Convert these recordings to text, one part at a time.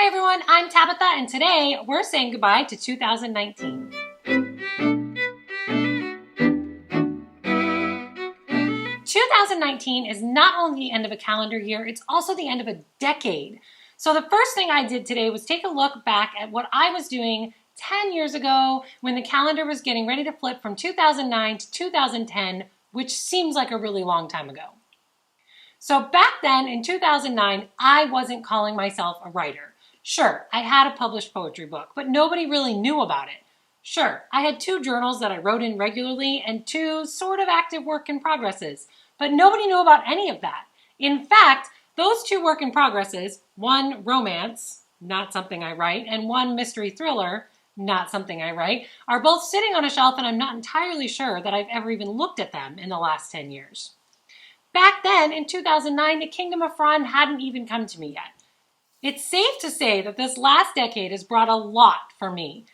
everyone, I'm Tabitha, and today we're saying goodbye to 2019. 2019 is not only the end of a calendar year, it's also the end of a decade. So the first thing I did today was take a look back at what I was doing 10 years ago when the calendar was getting ready to flip from 2009 to 2010, which seems like a really long time ago. So back then in 2009, I wasn't calling myself a writer. Sure, I had a published poetry book, but nobody really knew about it. Sure, I had 2 journals that I wrote in regularly and 2 sort of active work in progresses, but nobody knew about any of that. In fact, those 2 work in progresses, one romance, not something I write, and one mystery thriller, not something I write, are both sitting on a shelf, and I'm not entirely sure that I've ever even looked at them in the last 10 years. Back then, in 2009, the Kingdom of Fron hadn't even come to me yet. It's safe to say that this last decade has brought a lot for me.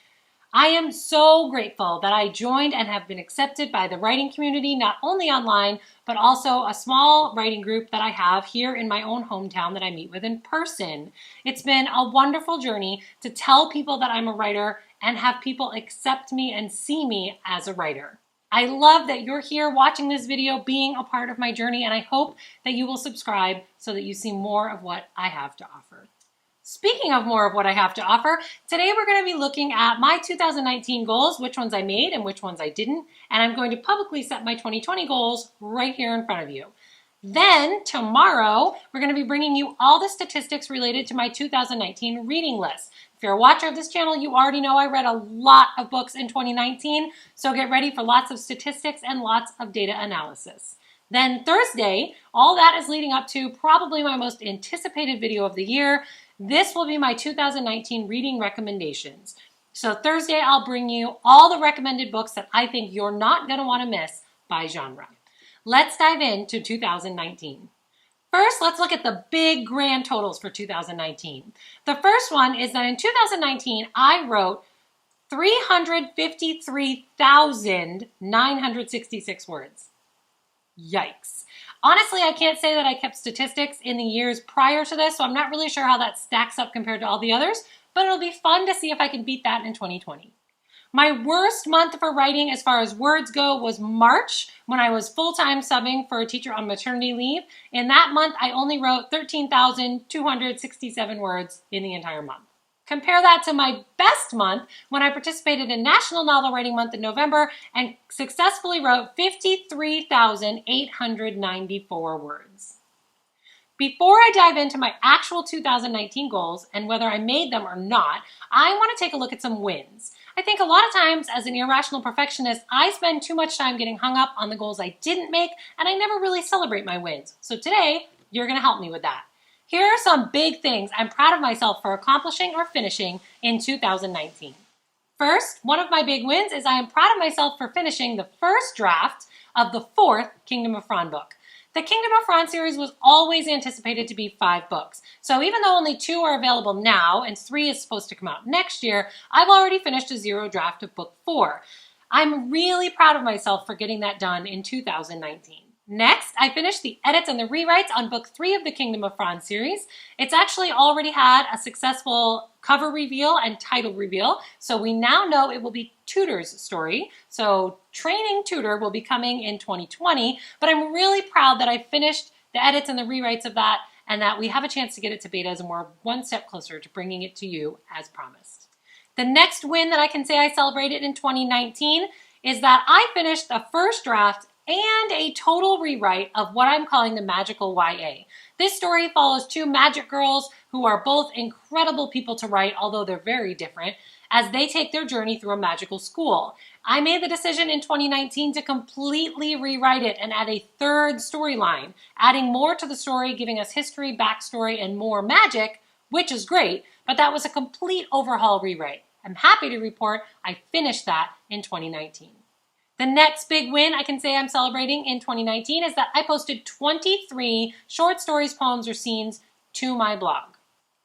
I am so grateful that I joined and have been accepted by the writing community, not only online, but also a small writing group that I have here in my own hometown that I meet with in person. It's been a wonderful journey to tell people that I'm a writer and have people accept me and see me as a writer. I love that you're here watching this video, being a part of my journey, and I hope that you will subscribe so that you see more of what I have to offer. Speaking of more of what I have to offer, today we're going to be looking at my 2019 goals, which ones I made and which ones I didn't, and I'm going to publicly set my 2020 goals right here in front of you. Then, tomorrow, we're going to be bringing you all the statistics related to my 2019 reading list. If you're a watcher of this channel, you already know I read a lot of books in 2019, so get ready for lots of statistics and lots of data analysis. Then Thursday, all that is leading up to probably my most anticipated video of the year. This will be my 2019 reading recommendations. So Thursday, I'll bring you all the recommended books that I think you're not going to want to miss by genre. Let's dive into 2019. First, let's look at the big grand totals for 2019. The first one is that in 2019, I wrote 353,966 words. Yikes. Honestly, I can't say that I kept statistics in the years prior to this, so I'm not really sure how that stacks up compared to all the others, but it'll be fun to see if I can beat that in 2020. My worst month for writing as far as words go was March, when I was full-time subbing for a teacher on maternity leave. In that month, I only wrote 13,267 words in the entire month. Compare that to my best month when I participated in National Novel Writing Month in November and successfully wrote 53,894 words. Before I dive into my actual 2019 goals and whether I made them or not, I want to take a look at some wins. I think a lot of times as an irrational perfectionist, I spend too much time getting hung up on the goals I didn't make, and I never really celebrate my wins. So today, you're going to help me with that. Here are some big things I'm proud of myself for accomplishing or finishing in 2019. First, one of my big wins is I am proud of myself for finishing the first draft of the 4th Kingdom of Fron book. The Kingdom of Fron series was always anticipated to be 5 books. So even though only 2 are available now and 3 is supposed to come out next year, I've already finished a 0 draft of book 4. I'm really proud of myself for getting that done in 2019. Next, I finished the edits and the rewrites on book 3 of the Kingdom of Fron series. It's actually already had a successful cover reveal and title reveal, so we now know it will be Tutor's story. So Training Tutor will be coming in 2020, but I'm really proud that I finished the edits and the rewrites of that and that we have a chance to get it to betas and we're one step closer to bringing it to you as promised. The next win that I can say I celebrated in 2019 is that I finished the first draft and a total rewrite of what I'm calling the magical YA. This story follows 2 magic girls who are both incredible people to write, although they're very different, as they take their journey through a magical school. I made the decision in 2019 to completely rewrite it and add a 3rd storyline, adding more to the story, giving us history, backstory, and more magic, which is great, but that was a complete overhaul rewrite. I'm happy to report I finished that in 2019. The next big win I can say I'm celebrating in 2019 is that I posted 23 short stories, poems, or scenes to my blog.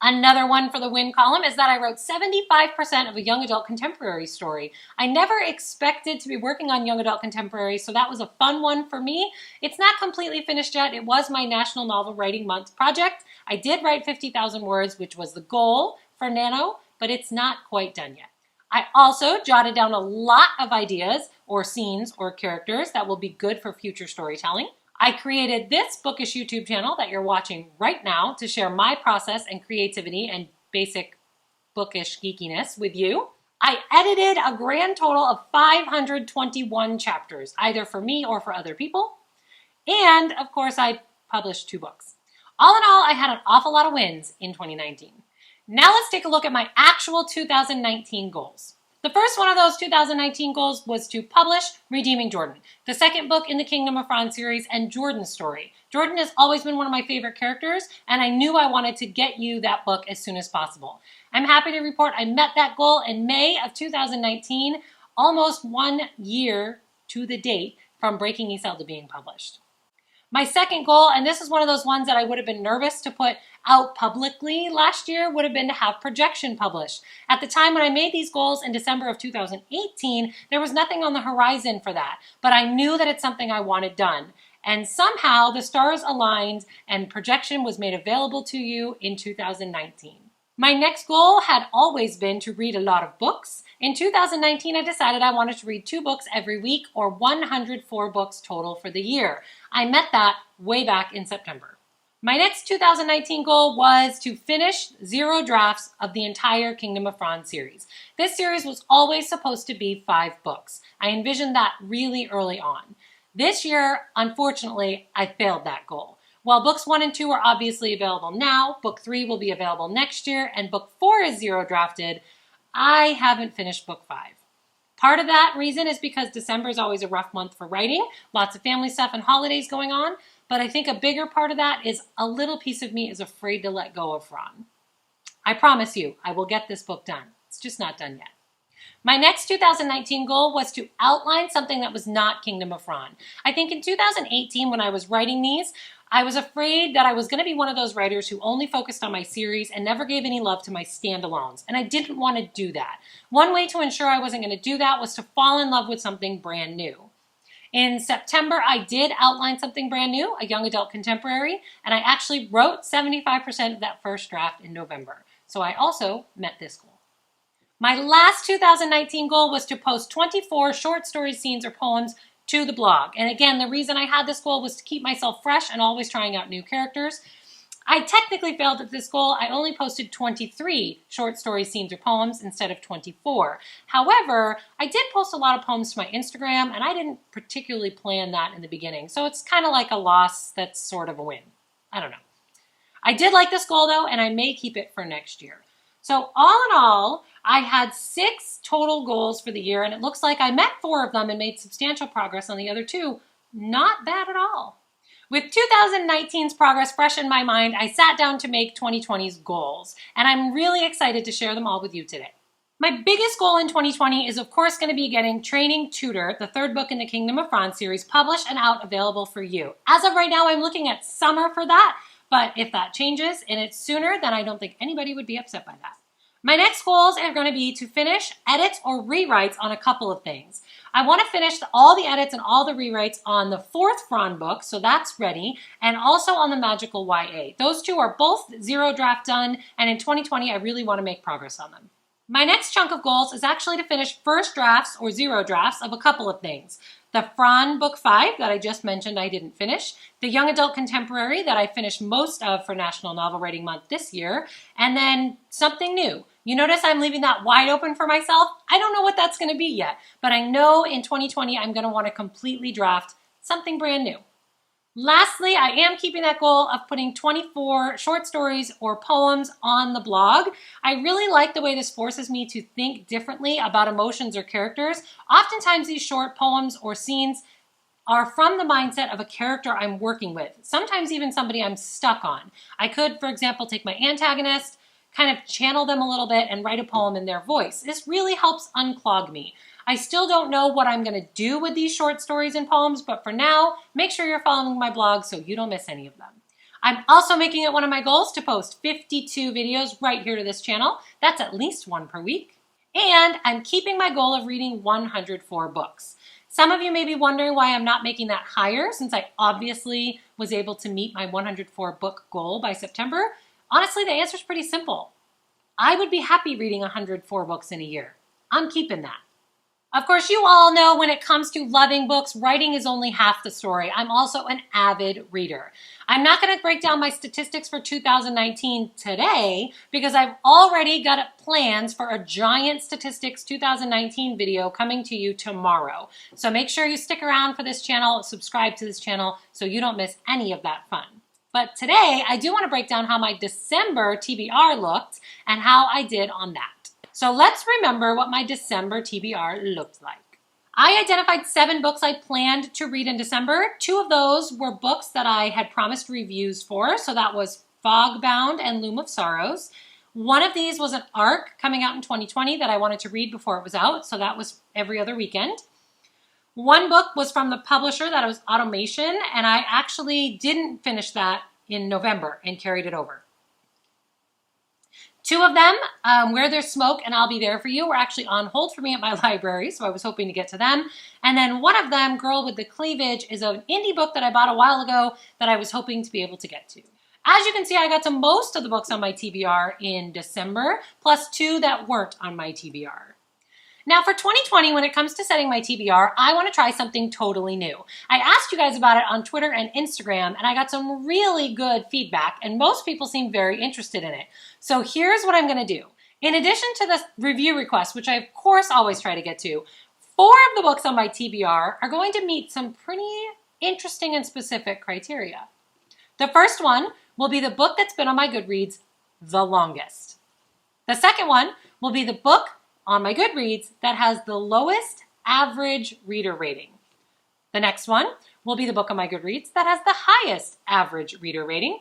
Another one for the win column is that I wrote 75% of a young adult contemporary story. I never expected to be working on young adult contemporary, so that was a fun one for me. It's not completely finished yet. It was my National Novel Writing Month project. I did write 50,000 words, which was the goal for Nano, but it's not quite done yet. I also jotted down a lot of ideas or scenes or characters that will be good for future storytelling. I created this bookish YouTube channel that you're watching right now to share my process and creativity and basic bookish geekiness with you. I edited a grand total of 521 chapters, either for me or for other people. And of course, I published 2 books. All in all, I had an awful lot of wins in 2019. Now let's take a look at my actual 2019 goals. The first one of those 2019 goals was to publish Redeeming Jordan, the second book in the Kingdom of Fronn series and Jordan's story. Jordan has always been one of my favorite characters, and I knew I wanted to get you that book as soon as possible. I'm happy to report I met that goal in May of 2019, almost 1 year to the date from Breaking Iselda being published. My second goal, and this is one of those ones that I would have been nervous to put out publicly last year, would have been to have Projection published. At the time when I made these goals in December of 2018, there was nothing on the horizon for that, but I knew that it's something I wanted done. And somehow the stars aligned and Projection was made available to you in 2019. My next goal had always been to read a lot of books. In 2019, I decided I wanted to read 2 books every week, or 104 books total for the year. I met that way back in September. My next 2019 goal was to finish 0 drafts of the entire Kingdom of Fronn series. This series was always supposed to be 5 books. I envisioned that really early on. This year, unfortunately, I failed that goal. While books 1 and 2 are obviously available now, book 3 will be available next year, and book 4 is 0 drafted, I haven't finished book 5. Part of that reason is because December is always a rough month for writing, lots of family stuff and holidays going on, but I think a bigger part of that is a little piece of me is afraid to let go of Fronn. I promise you, I will get this book done. It's just not done yet. My next 2019 goal was to outline something that was not Kingdom of Fronn. I think in 2018, when I was writing these, I was afraid that I was going to be one of those writers who only focused on my series and never gave any love to my standalones, and I didn't want to do that. One way to ensure I wasn't going to do that was to fall in love with something brand new. In September, I did outline something brand new, a young adult contemporary, and I actually wrote 75% of that first draft in November. So I also met this goal. My last 2019 goal was to post 24 short stories, scenes, or poems to the blog. And again, the reason I had this goal was to keep myself fresh and always trying out new characters. I technically failed at this goal. I only posted 23 short stories, scenes, or poems instead of 24. However, I did post a lot of poems to my Instagram, and I didn't particularly plan that in the beginning. So it's kind of like a loss that's sort of a win. I don't know. I did like this goal, though, and I may keep it for next year. So all in all, I had 6 total goals for the year, and it looks like I met 4 of them and made substantial progress on the other 2. Not bad at all. With 2019's progress fresh in my mind, I sat down to make 2020's goals, and I'm really excited to share them all with you today. My biggest goal in 2020 is, of course, going to be getting Training Tutor, the 3rd book in the Kingdom of Fronn series, published and out available for you. As of right now, I'm looking at summer for that, but if that changes and it's sooner, then I don't think anybody would be upset by that. My next goals are going to be to finish edits or rewrites on a couple of things. I want to finish all the edits and all the rewrites on the 4th Fronn book, so that's ready, and also on the Magical YA. Those 2 are both 0 draft done, and in 2020, I really want to make progress on them. My next chunk of goals is actually to finish first drafts or 0 drafts of a couple of things. The Fronn Book 5 that I just mentioned I didn't finish, the Young Adult Contemporary that I finished most of for National Novel Writing Month this year, and then something new. You notice I'm leaving that wide open for myself? I don't know what that's going to be yet, but I know in 2020 I'm going to want to completely draft something brand new. Lastly, I am keeping that goal of putting 24 short stories or poems on the blog. I really like the way this forces me to think differently about emotions or characters. Oftentimes these short poems or scenes are from the mindset of a character I'm working with, sometimes even somebody I'm stuck on. I could, for example, take my antagonist, kind of channel them a little bit and write a poem in their voice. This really helps unclog me. I still don't know what I'm going to do with these short stories and poems, but for now, make sure you're following my blog so you don't miss any of them. I'm also making it one of my goals to post 52 videos right here to this channel. That's at least 1 per week. And I'm keeping my goal of reading 104 books. Some of you may be wondering why I'm not making that higher, since I obviously was able to meet my 104 book goal by September. Honestly, the answer is pretty simple. I would be happy reading 104 books in a year. I'm keeping that. Of course, you all know when it comes to loving books, writing is only half the story. I'm also an avid reader. I'm not going to break down my statistics for 2019 today because I've already got plans for a giant statistics 2019 video coming to you tomorrow. So make sure you stick around for this channel, subscribe to this channel so you don't miss any of that fun. But today, I do want to break down how my December TBR looked and how I did on that. So let's remember what my December TBR looked like. I identified 7 books I planned to read in December. 2 of those were books that I had promised reviews for. So that was Fogbound and Loom of Sorrows. One of these was an ARC coming out in 2020 that I wanted to read before it was out. So that was every other weekend. One book was from the publisher that was Automation, and I actually didn't finish that in November and carried it over. 2 of them, Where There's Smoke and I'll Be There For You, were actually on hold for me at my library, so I was hoping to get to them. And then one of them, Girl with the Cleavage, is an indie book that I bought a while ago that I was hoping to be able to get to. As you can see, I got to most of the books on my TBR in December, plus 2 that weren't on my TBR. Now for 2020, when it comes to setting my TBR, I want to try something totally new. I asked you guys about it on Twitter and Instagram, and I got some really good feedback, and most people seem very interested in it. So here's what I'm going to do. In addition to the review requests, which I of course always try to get to, 4 of the books on my TBR are going to meet some pretty interesting and specific criteria. The first one will be the book that's been on my Goodreads the longest. The second one will be the book on my Goodreads that has the lowest average reader rating. The next one will be the book on my Goodreads that has the highest average reader rating.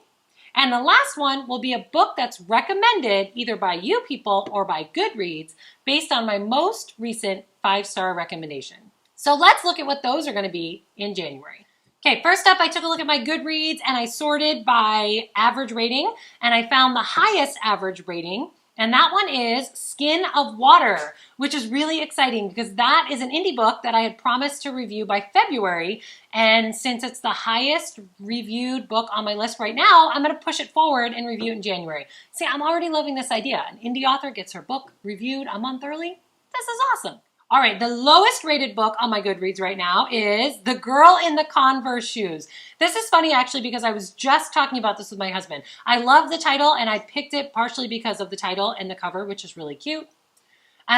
And the last one will be a book that's recommended either by you people or by Goodreads based on my most recent 5-star recommendation. So let's look at what those are going to be in January. Okay, first up, I took a look at my Goodreads and I sorted by average rating, and I found the highest average rating. And that one is Skin of Water, which is really exciting because that is an indie book that I had promised to review by February. And since it's the highest reviewed book on my list right now, I'm going to push it forward and review it in January. See, I'm already loving this idea. An indie author gets her book reviewed a month early. This is awesome. All right, the lowest rated book on my Goodreads right now is The Girl in the Converse Shoes. This is funny actually because I was just talking about this with my husband. I love the title and I picked it partially because of the title and the cover, which is really cute.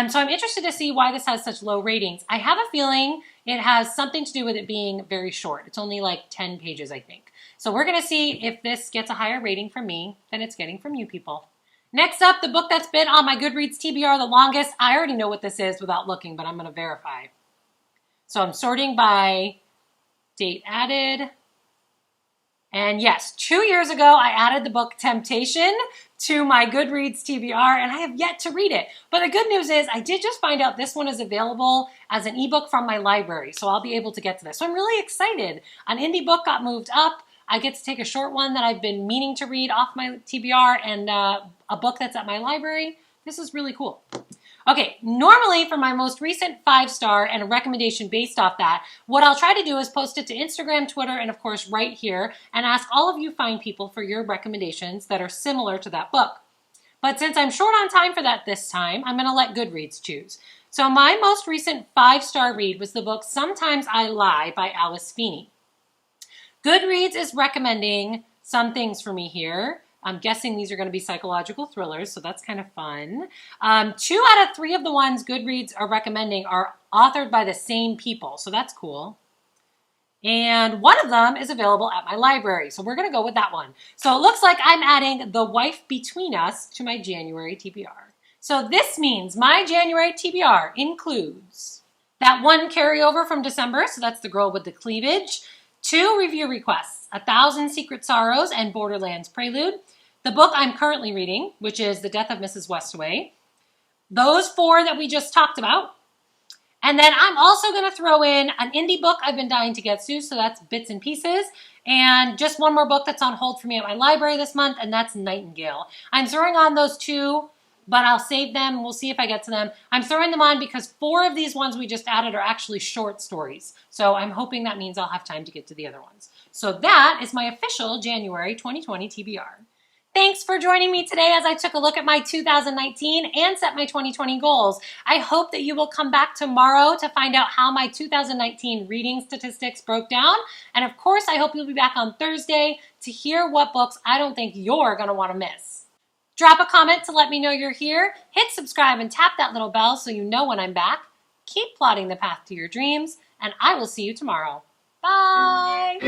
So I'm interested to see why this has such low ratings. I have a feeling it has something to do with it being very short. It's only like 10 pages, I think. So we're gonna see if this gets a higher rating from me than it's getting from you people. Next up, the book that's been on my Goodreads TBR the longest. I already know what this is without looking, but I'm going to verify. So I'm sorting by date added. And yes, 2 years ago, I added the book Temptation to my Goodreads TBR, and I have yet to read it. But the good news is I did just find out this one is available as an ebook from my library, so I'll be able to get to this. So I'm really excited. An indie book got moved up. I get to take a short one that I've been meaning to read off my TBR and a book that's at my library. This is really cool. Okay, normally for my most recent 5-star and a recommendation based off that, what I'll try to do is post it to Instagram, Twitter, and of course right here, and ask all of you fine people for your recommendations that are similar to that book. But since I'm short on time for that this time, I'm going to let Goodreads choose. So my most recent 5-star read was the book Sometimes I Lie by Alice Feeney. Goodreads is recommending some things for me here. I'm guessing these are going to be psychological thrillers, so that's kind of fun. 2 out of 3 of the ones Goodreads are recommending are authored by the same people, so that's cool. And one of them is available at my library, so we're going to go with that one. So it looks like I'm adding The Wife Between Us to my January TBR. So this means my January TBR includes that one carryover from December, so that's The Girl with the Cleavage, 2 review requests, 1,000 Secret Sorrows and Borderlands Prelude, the book I'm currently reading, which is The Death of Mrs. Westaway, those 4 that we just talked about, and then I'm also going to throw in an indie book I've been dying to get to, so that's Bits and Pieces, and just one more book that's on hold for me at my library this month, and that's Nightingale. I'm throwing on those 2, but I'll save them. We'll see if I get to them. I'm throwing them on because 4 of these ones we just added are actually short stories. So I'm hoping that means I'll have time to get to the other ones. So that is my official January 2020 TBR. Thanks for joining me today as I took a look at my 2019 and set my 2020 goals. I hope that you will come back tomorrow to find out how my 2019 reading statistics broke down. And of course, I hope you'll be back on Thursday to hear what books I don't think you're going to want to miss. Drop a comment to let me know you're here. Hit subscribe and tap that little bell so you know when I'm back. Keep plotting the path to your dreams, and I will see you tomorrow. Bye!